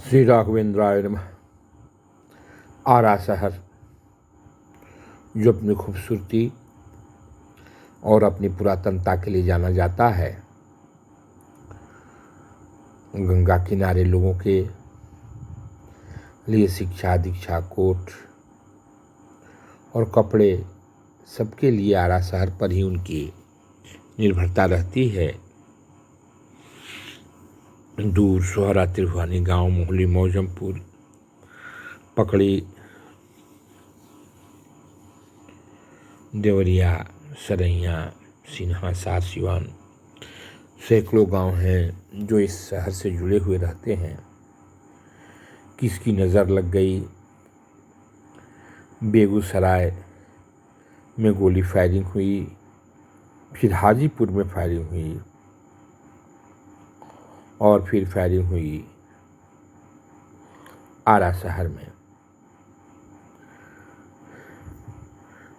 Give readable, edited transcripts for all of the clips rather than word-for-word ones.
श्री राघवेंद्राय नमः। आरा शहर जो अपनी खूबसूरती और अपनी पुरातनता के लिए जाना जाता है, गंगा किनारे लोगों के लिए शिक्षा, दीक्षा, कोट और कपड़े सबके लिए आरा शहर पर ही उनकी निर्भरता रहती है। दूर सोहरा, त्रिभुवानी, गांव, मोहली, मौजमपुर, पकड़ी, देवरिया, सरैया, सिन्हा, सार, सिवान सैकड़ों गांव हैं जो इस शहर से जुड़े हुए रहते हैं। किसकी नज़र लग गई, बेगूसराय में गोली फायरिंग हुई, फिर हाजीपुर में फायरिंग हुई और फिर फायरिंग हुई आरा शहर में।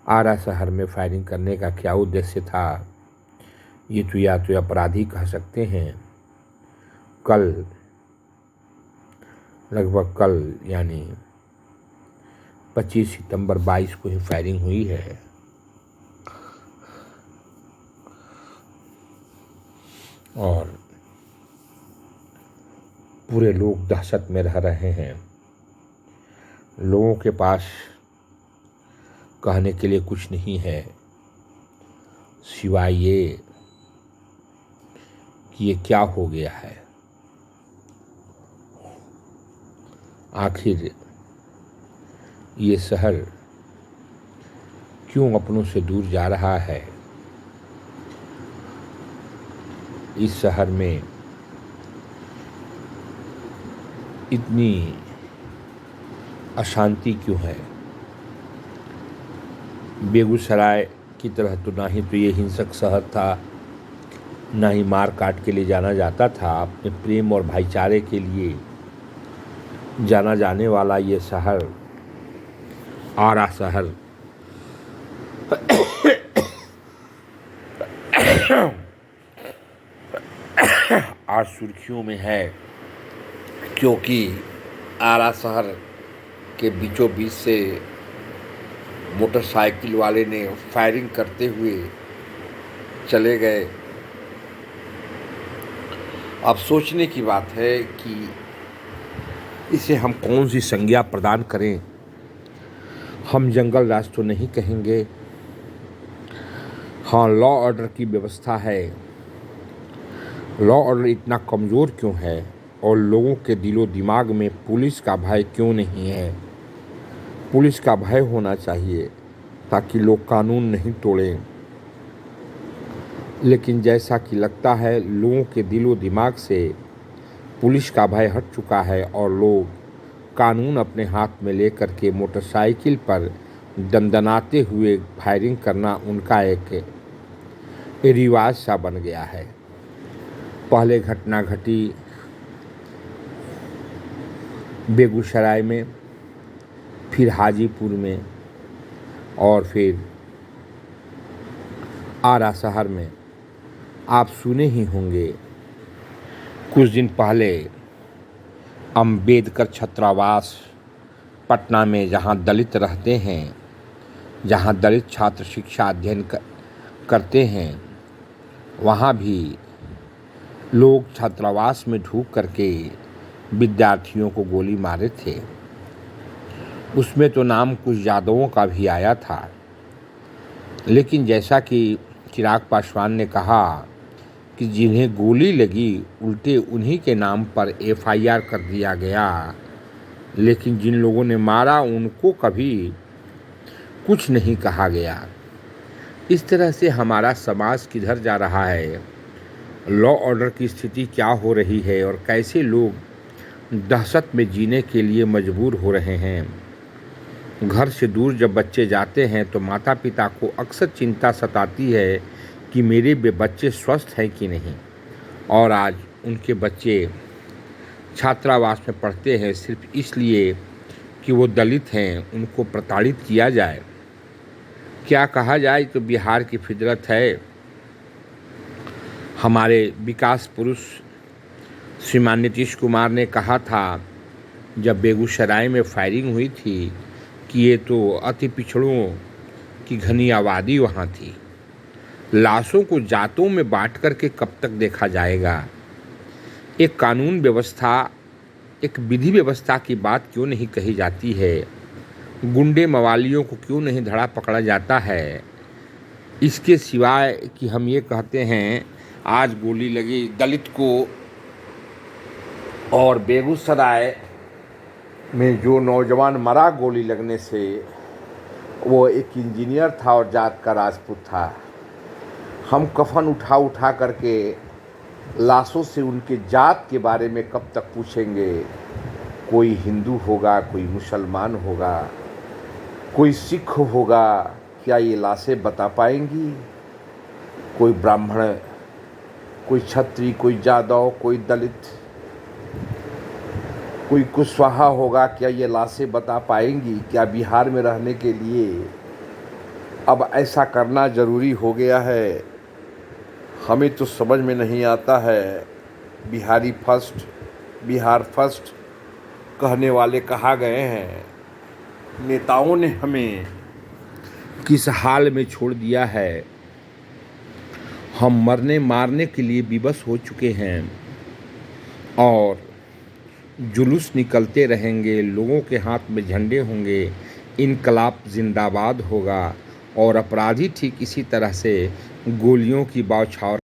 आरा शहर में फायरिंग करने का क्या उद्देश्य था, ये तो या तो अपराधी कह सकते हैं। लगभग कल यानी 25 सितंबर 22 को ही फायरिंग हुई है। और पूरे लोग दहशत में रह रहे हैं। लोगों के पास कहने के लिए कुछ नहीं है सिवाय ये कि ये क्या हो गया है। आखिर ये शहर क्यों अपनों से दूर जा रहा है। इस शहर में इतनी अशांति क्यों है। बेगूसराय की तरह तो ना ही तो ये हिंसक शहर था, ना ही मार काट के लिए जाना जाता था। अपने प्रेम और भाईचारे के लिए जाना जाने वाला ये शहर, आरा शहर आज सुर्खियों में है, क्योंकि आरा शहर के बीचों बीच से मोटरसाइकिल वाले ने फायरिंग करते हुए चले गए। अब सोचने की बात है कि इसे हम कौन सी संज्ञा प्रदान करें। हम जंगल राज तो नहीं कहेंगे। हाँ, लॉ ऑर्डर की व्यवस्था है। लॉ ऑर्डर इतना कमज़ोर क्यों है और लोगों के दिलो दिमाग में पुलिस का भय क्यों नहीं है। पुलिस का भय होना चाहिए ताकि लोग कानून नहीं तोड़ें। लेकिन जैसा कि लगता है लोगों के दिलो दिमाग से पुलिस का भय हट चुका है और लोग कानून अपने हाथ में लेकर के मोटरसाइकिल पर दंदनाते हुए फायरिंग करना उनका एक रिवाज सा बन गया है। पहले घटना घटी बेगूसराय में, फिर हाजीपुर में और फिर आरा शहर में। आप सुने ही होंगे कुछ दिन पहले अम्बेडकर छात्रावास पटना में, जहां दलित रहते हैं, जहां दलित छात्र शिक्षा अध्ययन करते हैं, वहां भी लोग छात्रावास में ढूक करके विद्यार्थियों को गोली मारे थे। उसमें तो नाम कुछ यादवों का भी आया था। लेकिन जैसा कि चिराग पासवान ने कहा कि जिन्हें गोली लगी उल्टे उन्हीं के नाम पर FIR कर दिया गया, लेकिन जिन लोगों ने मारा उनको कभी कुछ नहीं कहा गया। इस तरह से हमारा समाज किधर जा रहा है, लॉ ऑर्डर की स्थिति क्या हो रही है और कैसे लोग दहशत में जीने के लिए मजबूर हो रहे हैं। घर से दूर जब बच्चे जाते हैं तो माता पिता को अक्सर चिंता सताती है कि मेरे बच्चे स्वस्थ हैं कि नहीं। और आज उनके बच्चे छात्रावास में पढ़ते हैं सिर्फ इसलिए कि वो दलित हैं, उनको प्रताड़ित किया जाए। क्या कहा जाए, तो बिहार की फितरत है। हमारे विकास पुरुष श्रीमान नीतीश कुमार ने कहा था जब बेगूसराय में फायरिंग हुई थी कि ये तो अति पिछड़ों की घनी आबादी वहाँ थी। लाशों को जातों में बांट करके कब तक देखा जाएगा? एक कानून व्यवस्था, एक विधि व्यवस्था की बात क्यों नहीं कही जाती है? गुंडे मवालियों को क्यों नहीं धड़ा पकड़ा जाता है? इसके सिवाय कि हम ये कहते हैं आज गोली लगी दलित को, और बेगूसराय में जो नौजवान मरा गोली लगने से वो एक इंजीनियर था और जात का राजपूत था। हम कफन उठा उठा करके लाशों से उनके जात के बारे में कब तक पूछेंगे? कोई हिंदू होगा, कोई मुसलमान होगा, कोई सिख होगा, क्या ये लाशें बता पाएंगी? कोई ब्राह्मण, कोई क्षत्रिय, कोई जादव, कोई दलित, कोई कुशवाहा होगा, क्या ये लाशें बता पाएंगी? क्या बिहार में रहने के लिए अब ऐसा करना ज़रूरी हो गया है? हमें तो समझ में नहीं आता है। बिहारी फर्स्ट, बिहार फर्स्ट कहने वाले कहा गए हैं, नेताओं ने हमें किस हाल में छोड़ दिया है। हम मरने मारने के लिए विवश हो चुके हैं और जुलूस निकलते रहेंगे, लोगों के हाथ में झंडे होंगे, इनकलाब जिंदाबाद होगा और अपराधी ठीक इसी तरह से गोलियों की बौछार